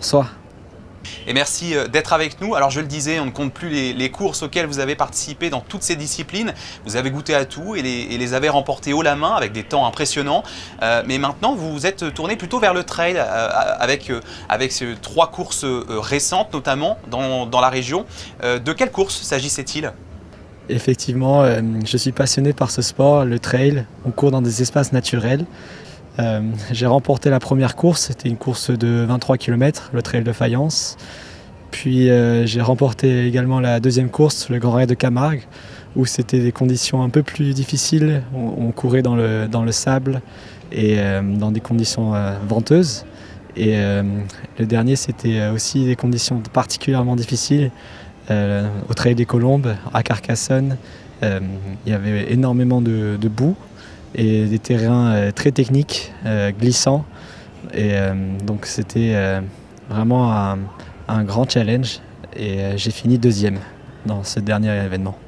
soi. Et merci d'être avec nous. Alors je le disais, on ne compte plus les courses auxquelles vous avez participé dans toutes ces disciplines. Vous avez goûté à tout et les avez remportées haut la main avec des temps impressionnants. Mais maintenant, vous vous êtes tourné plutôt vers le trail avec ces 3 courses récentes, notamment dans la région. De quelle course s'agissait-il ? Effectivement, je suis passionné par ce sport, le trail. On court dans des espaces naturels. J'ai remporté la première course, c'était une course de 23 km, le trail de Fayence. Puis j'ai remporté également la deuxième course, le Grand Raid de Camargue, où c'était des conditions un peu plus difficiles. On courait dans le sable et dans des conditions venteuses. Et le dernier, c'était aussi des conditions particulièrement difficiles. Au Trail des Colombes, à Carcassonne, il y avait énormément de boue et des terrains très techniques, glissants. Et donc c'était vraiment un grand challenge et j'ai fini 2e dans ce dernier événement.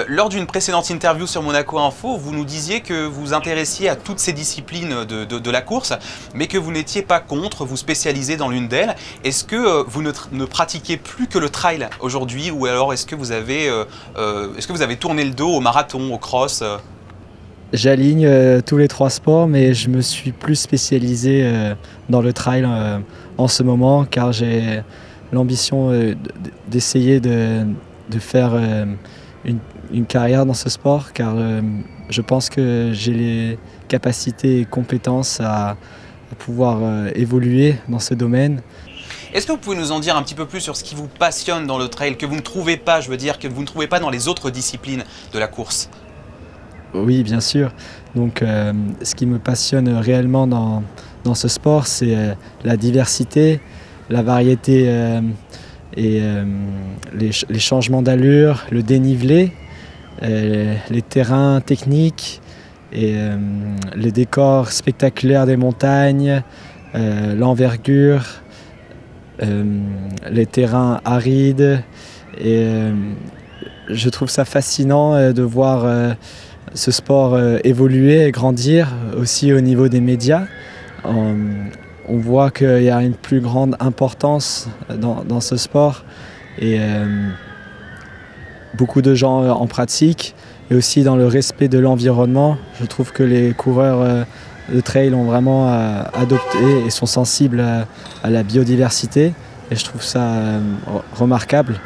Lors d'une précédente interview sur Monaco Info, vous nous disiez que vous vous intéressiez à toutes ces disciplines de la course, mais que vous n'étiez pas contre, vous spécialisez dans l'une d'elles. Est-ce que vous ne pratiquez plus que le trail aujourd'hui, ou alors est-ce que vous avez tourné le dos au marathon, au cross ? J'aligne tous les 3 sports, mais je me suis plus spécialisé dans le trail en ce moment, car j'ai l'ambition d'essayer de faire une carrière dans ce sport, car je pense que j'ai les capacités et compétences à pouvoir évoluer dans ce domaine. Est-ce que vous pouvez nous en dire un petit peu plus sur ce qui vous passionne dans le trail, que vous ne trouvez pas, je veux dire, que vous ne trouvez pas dans les autres disciplines de la course ? Oui, bien sûr. Donc, ce qui me passionne réellement dans ce sport, c'est la diversité, la variété et les changements d'allure, le dénivelé, les terrains techniques et les décors spectaculaires des montagnes, l'envergure, les terrains arides. Et je trouve ça fascinant de voir ce sport évoluer et grandir aussi au niveau des médias. On voit qu'il y a une plus grande importance dans ce sport et beaucoup de gens en pratiquent, et aussi dans le respect de l'environnement. Je trouve que les coureurs de trail ont vraiment adopté et sont sensibles à la biodiversité, et je trouve ça remarquable.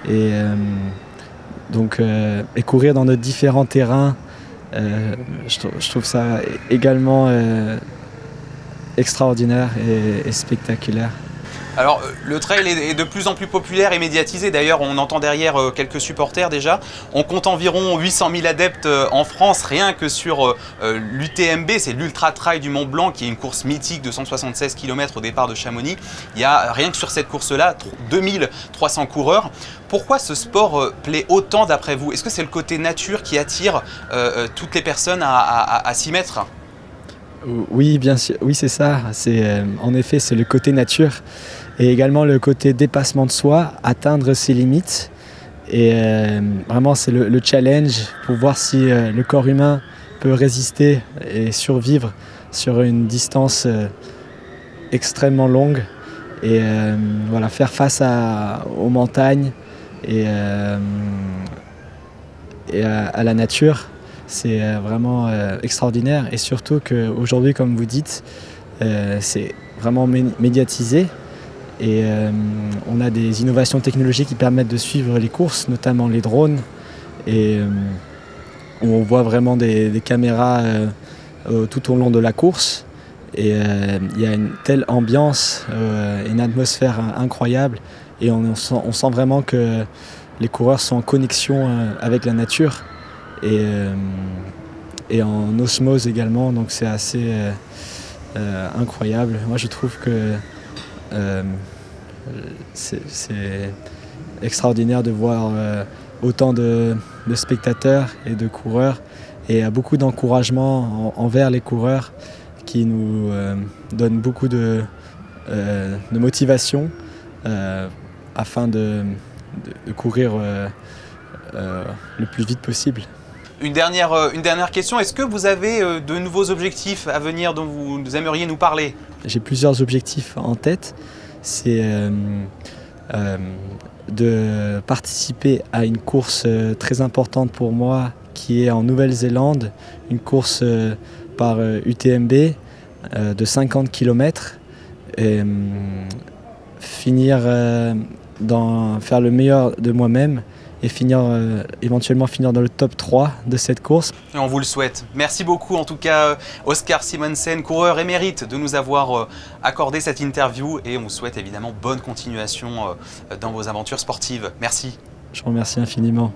Et donc et courir dans de différents terrains, je trouve ça également extraordinaire et spectaculaire. Alors, le trail est de plus en plus populaire et médiatisé. D'ailleurs, on entend derrière quelques supporters déjà. On compte environ 800 000 adeptes en France, rien que sur l'UTMB, c'est l'Ultra Trail du Mont Blanc, qui est une course mythique de 176 km au départ de Chamonix. Il y a rien que sur cette course-là, 2300 coureurs. Pourquoi ce sport plaît autant d'après vous? Est-ce que c'est le côté nature qui attire toutes les personnes à s'y mettre? Oui, bien sûr, oui, c'est ça. En effet, c'est le côté nature et également le côté dépassement de soi, atteindre ses limites. Et vraiment, c'est le challenge pour voir si le corps humain peut résister et survivre sur une distance extrêmement longue. Et voilà, faire face aux montagnes et à la nature. C'est vraiment extraordinaire, et surtout qu'aujourd'hui, comme vous dites, c'est vraiment médiatisé, et on a des innovations technologiques qui permettent de suivre les courses, notamment les drones, et on voit vraiment des caméras tout au long de la course, et il y a une telle ambiance, une atmosphère incroyable, et on sent vraiment que les coureurs sont en connexion avec la nature. Et en osmose également, donc c'est assez incroyable. Moi, je trouve que c'est extraordinaire de voir autant de spectateurs et de coureurs, et beaucoup d'encouragement envers les coureurs qui nous donnent beaucoup de motivation afin de courir le plus vite possible. Une dernière question, est-ce que vous avez de nouveaux objectifs à venir dont vous aimeriez nous parler? J'ai plusieurs objectifs en tête. C'est de participer à une course très importante pour moi qui est en Nouvelle-Zélande, une course par UTMB de 50 km et faire le meilleur de moi-même et éventuellement finir dans le top 3 de cette course. Et on vous le souhaite. Merci beaucoup en tout cas Oscar Simonsen, coureur émérite, de nous avoir accordé cette interview et on vous souhaite évidemment bonne continuation dans vos aventures sportives. Merci. Je vous remercie infiniment.